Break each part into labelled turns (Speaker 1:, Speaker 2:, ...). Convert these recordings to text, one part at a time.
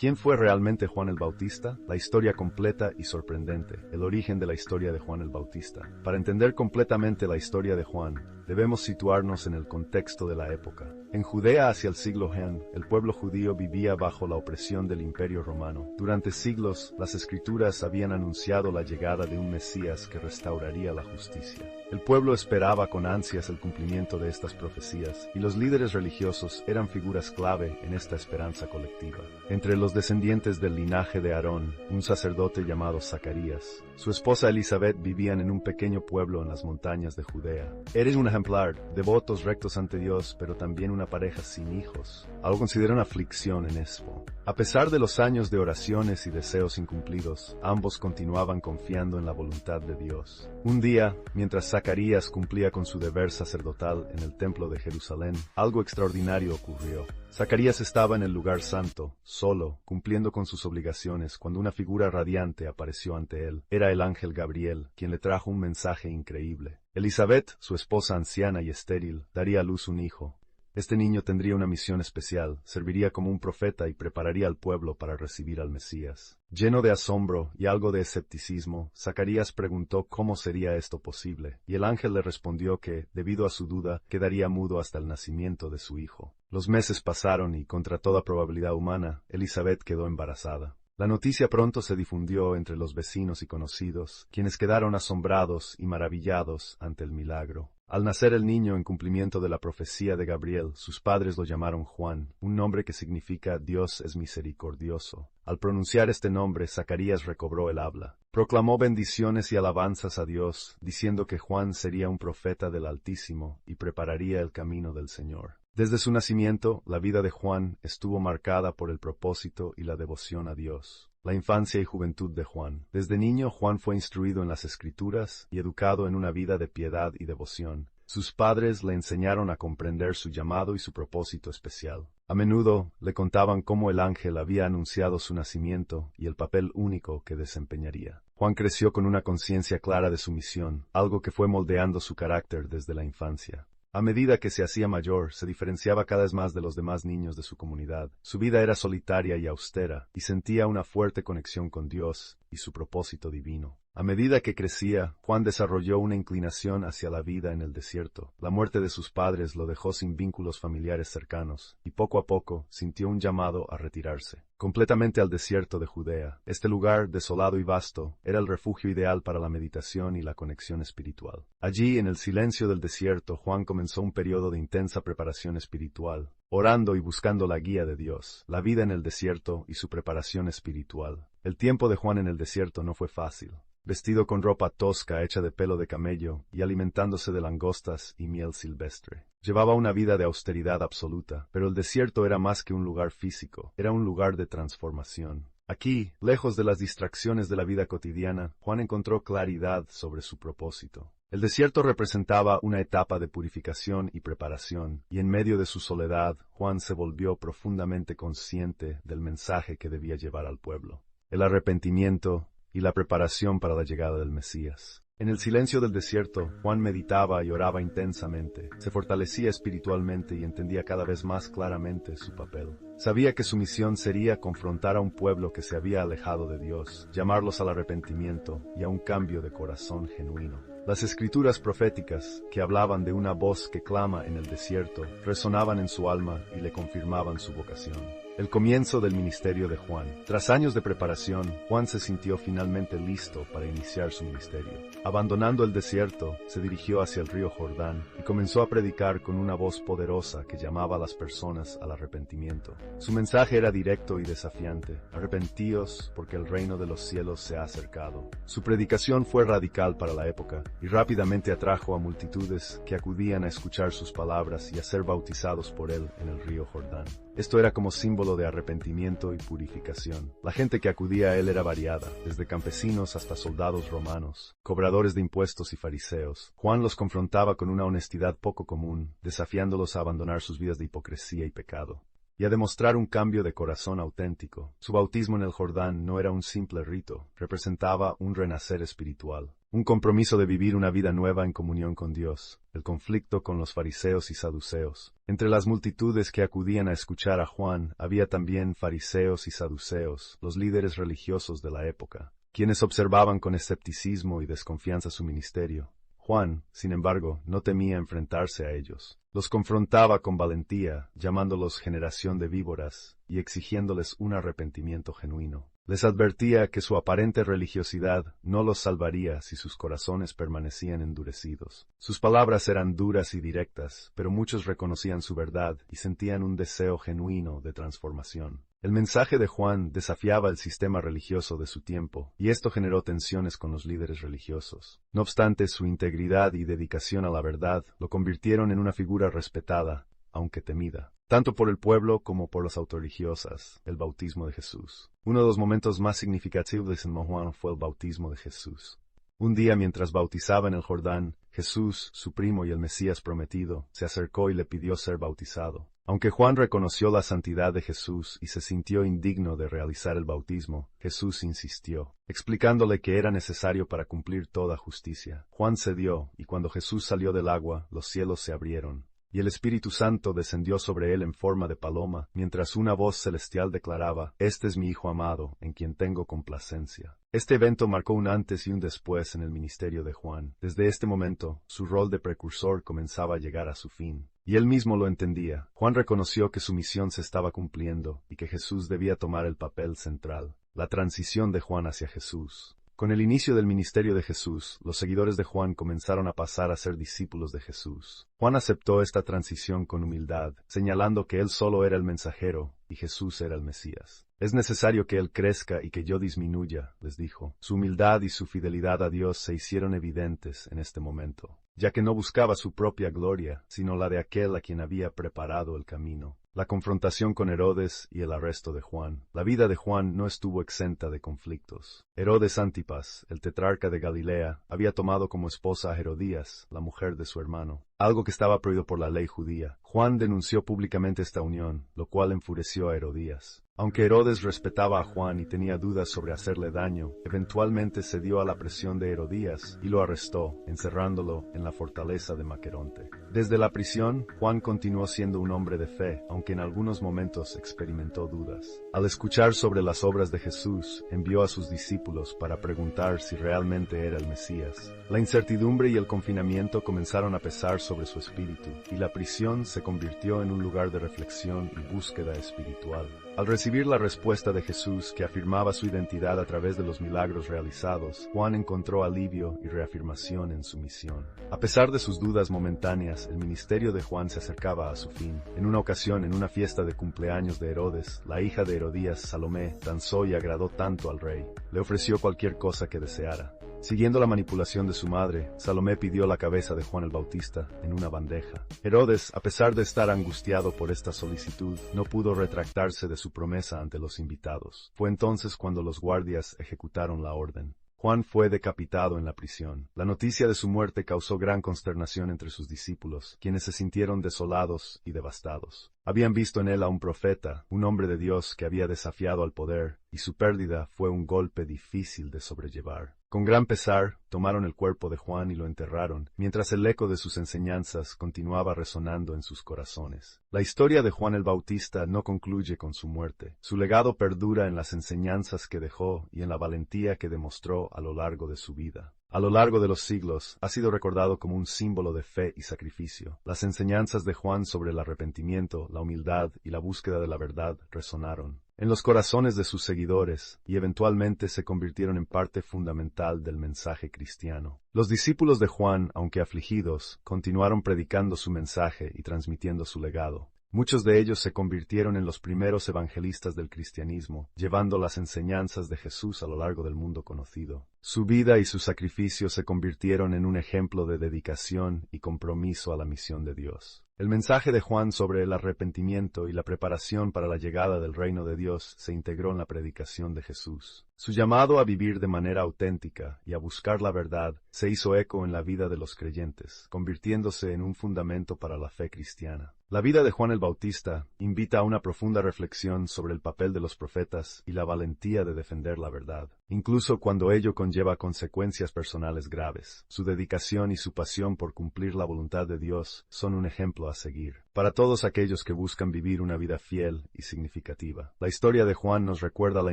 Speaker 1: ¿Quién fue realmente Juan el Bautista? La historia completa y sorprendente, el origen de la historia de Juan el Bautista. Para entender completamente la historia de Juan, debemos situarnos en el contexto de la época. En Judea hacia el siglo Gen, el pueblo judío vivía bajo la opresión del Imperio Romano. Durante siglos, las Escrituras habían anunciado la llegada de un Mesías que restauraría la justicia. El pueblo esperaba con ansias el cumplimiento de estas profecías, y los líderes religiosos eran figuras clave en esta esperanza colectiva. Entre los descendientes del linaje de Aarón, un sacerdote llamado Zacarías, su esposa Elizabeth vivían en un pequeño pueblo en las montañas de Judea. Eran un ejemplar, devotos rectos ante Dios, pero también una pareja sin hijos, algo consideran aflicción en Espo. A pesar de los años de oraciones y deseos incumplidos, ambos continuaban confiando en la voluntad de Dios. Un día, mientras Zacarías cumplía con su deber sacerdotal en el templo de Jerusalén, algo extraordinario ocurrió. Zacarías estaba en el lugar santo, solo, cumpliendo con sus obligaciones, cuando una figura radiante apareció ante él. Era el ángel Gabriel, quien le trajo un mensaje increíble. Elizabeth, su esposa anciana y estéril, daría a luz un hijo. Este niño tendría una misión especial, serviría como un profeta y prepararía al pueblo para recibir al Mesías. Lleno de asombro y algo de escepticismo, Zacarías preguntó cómo sería esto posible, y el ángel le respondió que, debido a su duda, quedaría mudo hasta el nacimiento de su hijo. Los meses pasaron y, contra toda probabilidad humana, Elizabeth quedó embarazada. La noticia pronto se difundió entre los vecinos y conocidos, quienes quedaron asombrados y maravillados ante el milagro. Al nacer el niño en cumplimiento de la profecía de Gabriel, sus padres lo llamaron Juan, un nombre que significa Dios es misericordioso. Al pronunciar este nombre, Zacarías recobró el habla. Proclamó bendiciones y alabanzas a Dios, diciendo que Juan sería un profeta del Altísimo y prepararía el camino del Señor. Desde su nacimiento, la vida de Juan estuvo marcada por el propósito y la devoción a Dios. La infancia y juventud de Juan. Desde niño, Juan fue instruido en las Escrituras y educado en una vida de piedad y devoción. Sus padres le enseñaron a comprender su llamado y su propósito especial. A menudo le contaban cómo el ángel había anunciado su nacimiento y el papel único que desempeñaría. Juan creció con una conciencia clara de su misión, algo que fue moldeando su carácter desde la infancia. A medida que se hacía mayor, se diferenciaba cada vez más de los demás niños de su comunidad. Su vida era solitaria y austera, y sentía una fuerte conexión con Dios y su propósito divino. A medida que crecía, Juan desarrolló una inclinación hacia la vida en el desierto. La muerte de sus padres lo dejó sin vínculos familiares cercanos, y poco a poco sintió un llamado a retirarse completamente al desierto de Judea. Este lugar, desolado y vasto, era el refugio ideal para la meditación y la conexión espiritual. Allí, en el silencio del desierto, Juan comenzó un periodo de intensa preparación espiritual, orando y buscando la guía de Dios, la vida en el desierto y su preparación espiritual. El tiempo de Juan en el desierto no fue fácil. Vestido con ropa tosca hecha de pelo de camello y alimentándose de langostas y miel silvestre. Llevaba una vida de austeridad absoluta, pero el desierto era más que un lugar físico, era un lugar de transformación. Aquí, lejos de las distracciones de la vida cotidiana, Juan encontró claridad sobre su propósito. El desierto representaba una etapa de purificación y preparación, y en medio de su soledad, Juan se volvió profundamente consciente del mensaje que debía llevar al pueblo. El arrepentimiento y la preparación para la llegada del Mesías. En el silencio del desierto, Juan meditaba y oraba intensamente, se fortalecía espiritualmente y entendía cada vez más claramente su papel. Sabía que su misión sería confrontar a un pueblo que se había alejado de Dios, llamarlos al arrepentimiento y a un cambio de corazón genuino. Las escrituras proféticas, que hablaban de una voz que clama en el desierto, resonaban en su alma y le confirmaban su vocación. El comienzo del ministerio de Juan. Tras años de preparación, Juan se sintió finalmente listo para iniciar su ministerio. Abandonando el desierto, se dirigió hacia el río Jordán y comenzó a predicar con una voz poderosa que llamaba a las personas al arrepentimiento. Su mensaje era directo y desafiante: arrepentíos porque el reino de los cielos se ha acercado. Su predicación fue radical para la época y rápidamente atrajo a multitudes que acudían a escuchar sus palabras y a ser bautizados por él en el río Jordán. Esto era como símbolo de arrepentimiento y purificación. La gente que acudía a él era variada, desde campesinos hasta soldados romanos, cobradores de impuestos y fariseos. Juan los confrontaba con una honestidad poco común, desafiándolos a abandonar sus vidas de hipocresía y pecado. y a demostrar un cambio de corazón auténtico. Su bautismo en el Jordán no era un simple rito, representaba un renacer espiritual, un compromiso de vivir una vida nueva en comunión con Dios. El conflicto con los fariseos y saduceos. Entre las multitudes que acudían a escuchar a Juan, había también fariseos y saduceos, los líderes religiosos de la época, quienes observaban con escepticismo y desconfianza su ministerio. Juan, sin embargo, no temía enfrentarse a ellos. Los confrontaba con valentía, llamándolos generación de víboras y exigiéndoles un arrepentimiento genuino. Les advertía que su aparente religiosidad no los salvaría si sus corazones permanecían endurecidos. Sus palabras eran duras y directas, pero muchos reconocían su verdad y sentían un deseo genuino de transformación. El mensaje de Juan desafiaba el sistema religioso de su tiempo, y esto generó tensiones con los líderes religiosos. No obstante, su integridad y dedicación a la verdad lo convirtieron en una figura respetada, aunque temida, tanto por el pueblo como por las autoridades religiosas. El bautismo de Jesús. Uno de los momentos más significativos de San Juan fue el bautismo de Jesús. Un día, mientras bautizaba en el Jordán, Jesús, su primo y el Mesías prometido, se acercó y le pidió ser bautizado. Aunque Juan reconoció la santidad de Jesús y se sintió indigno de realizar el bautismo, Jesús insistió, explicándole que era necesario para cumplir toda justicia. Juan cedió, y cuando Jesús salió del agua, los cielos se abrieron, y el Espíritu Santo descendió sobre él en forma de paloma, mientras una voz celestial declaraba: «Este es mi Hijo amado, en quien tengo complacencia». Este evento marcó un antes y un después en el ministerio de Juan. Desde este momento, su rol de precursor comenzaba a llegar a su fin. Y él mismo lo entendía. Juan reconoció que su misión se estaba cumpliendo, y que Jesús debía tomar el papel central. La transición de Juan hacia Jesús. Con el inicio del ministerio de Jesús, los seguidores de Juan comenzaron a pasar a ser discípulos de Jesús. Juan aceptó esta transición con humildad, señalando que él solo era el mensajero, y Jesús era el Mesías. «Es necesario que él crezca y que yo disminuya», les dijo. Su humildad y su fidelidad a Dios se hicieron evidentes en este momento, ya que no buscaba su propia gloria, sino la de aquel a quien había preparado el camino. La confrontación con Herodes y el arresto de Juan. La vida de Juan no estuvo exenta de conflictos. Herodes Antipas, el tetrarca de Galilea, había tomado como esposa a Herodías, la mujer de su hermano, algo que estaba prohibido por la ley judía. Juan denunció públicamente esta unión, lo cual enfureció a Herodías. Aunque Herodes respetaba a Juan y tenía dudas sobre hacerle daño, eventualmente cedió a la presión de Herodías y lo arrestó, encerrándolo en la fortaleza de Maqueronte. Desde la prisión, Juan continuó siendo un hombre de fe, aunque en algunos momentos experimentó dudas. Al escuchar sobre las obras de Jesús, envió a sus discípulos para preguntar si realmente era el Mesías. La incertidumbre y el confinamiento comenzaron a pesar sobre su espíritu, y la prisión se convirtió en un lugar de reflexión y búsqueda espiritual. Al recibir la respuesta de Jesús, que afirmaba su identidad a través de los milagros realizados, Juan encontró alivio y reafirmación en su misión. A pesar de sus dudas momentáneas, el ministerio de Juan se acercaba a su fin. En una ocasión, en una fiesta de cumpleaños de Herodes, la hija de Herodías, Salomé, danzó y agradó tanto al rey. Le ofreció cualquier cosa que deseara. Siguiendo la manipulación de su madre, Salomé pidió la cabeza de Juan el Bautista en una bandeja. Herodes, a pesar de estar angustiado por esta solicitud, no pudo retractarse de su promesa ante los invitados. Fue entonces cuando los guardias ejecutaron la orden. Juan fue decapitado en la prisión. La noticia de su muerte causó gran consternación entre sus discípulos, quienes se sintieron desolados y devastados. Habían visto en él a un profeta, un hombre de Dios que había desafiado al poder, y su pérdida fue un golpe difícil de sobrellevar. Con gran pesar, tomaron el cuerpo de Juan y lo enterraron, mientras el eco de sus enseñanzas continuaba resonando en sus corazones. La historia de Juan el Bautista no concluye con su muerte. Su legado perdura en las enseñanzas que dejó y en la valentía que demostró a lo largo de su vida. A lo largo de los siglos, ha sido recordado como un símbolo de fe y sacrificio. Las enseñanzas de Juan sobre el arrepentimiento, la humildad y la búsqueda de la verdad resonaron en los corazones de sus seguidores, y eventualmente se convirtieron en parte fundamental del mensaje cristiano. Los discípulos de Juan, aunque afligidos, continuaron predicando su mensaje y transmitiendo su legado. Muchos de ellos se convirtieron en los primeros evangelistas del cristianismo, llevando las enseñanzas de Jesús a lo largo del mundo conocido. Su vida y su sacrificio se convirtieron en un ejemplo de dedicación y compromiso a la misión de Dios. El mensaje de Juan sobre el arrepentimiento y la preparación para la llegada del reino de Dios se integró en la predicación de Jesús. Su llamado a vivir de manera auténtica y a buscar la verdad se hizo eco en la vida de los creyentes, convirtiéndose en un fundamento para la fe cristiana. La vida de Juan el Bautista invita a una profunda reflexión sobre el papel de los profetas y la valentía de defender la verdad, incluso cuando ello conlleva consecuencias personales graves. Su dedicación y su pasión por cumplir la voluntad de Dios son un ejemplo a seguir para todos aquellos que buscan vivir una vida fiel y significativa. La historia de Juan nos recuerda la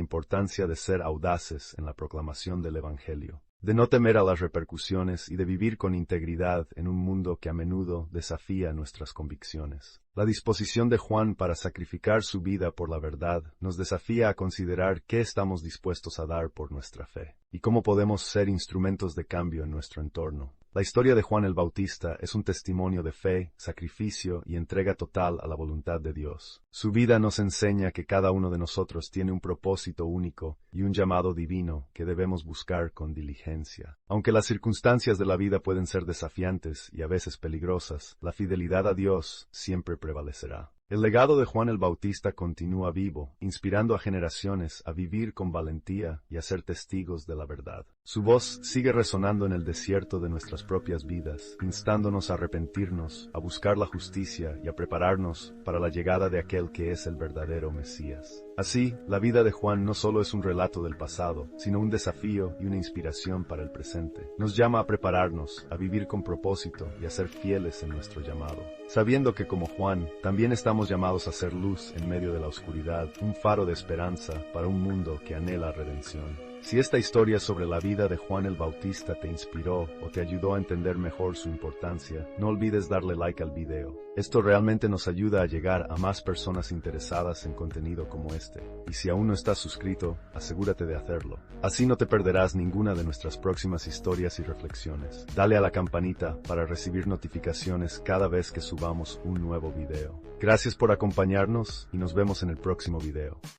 Speaker 1: importancia de ser audaces en la proclamación del Evangelio, de no temer a las repercusiones y de vivir con integridad en un mundo que a menudo desafía nuestras convicciones. La disposición de Juan para sacrificar su vida por la verdad nos desafía a considerar qué estamos dispuestos a dar por nuestra fe y cómo podemos ser instrumentos de cambio en nuestro entorno. La historia de Juan el Bautista es un testimonio de fe, sacrificio y entrega total a la voluntad de Dios. Su vida nos enseña que cada uno de nosotros tiene un propósito único y un llamado divino que debemos buscar con diligencia. Aunque las circunstancias de la vida pueden ser desafiantes y a veces peligrosas, la fidelidad a Dios siempre prevalecerá. El legado de Juan el Bautista continúa vivo, inspirando a generaciones a vivir con valentía y a ser testigos de la verdad. Su voz sigue resonando en el desierto de nuestras propias vidas, instándonos a arrepentirnos, a buscar la justicia y a prepararnos para la llegada de aquel que es el verdadero Mesías. Así, la vida de Juan no solo es un relato del pasado, sino un desafío y una inspiración para el presente. Nos llama a prepararnos, a vivir con propósito y a ser fieles en nuestro llamado, sabiendo que como Juan, también estamos llamados a ser luz en medio de la oscuridad, un faro de esperanza para un mundo que anhela redención. Si esta historia sobre la vida de Juan el Bautista te inspiró o te ayudó a entender mejor su importancia, no olvides darle like al video. Esto realmente nos ayuda a llegar a más personas interesadas en contenido como este. Y si aún no estás suscrito, asegúrate de hacerlo. Así no te perderás ninguna de nuestras próximas historias y reflexiones. Dale a la campanita para recibir notificaciones cada vez que subamos un nuevo video. Gracias por acompañarnos y nos vemos en el próximo video.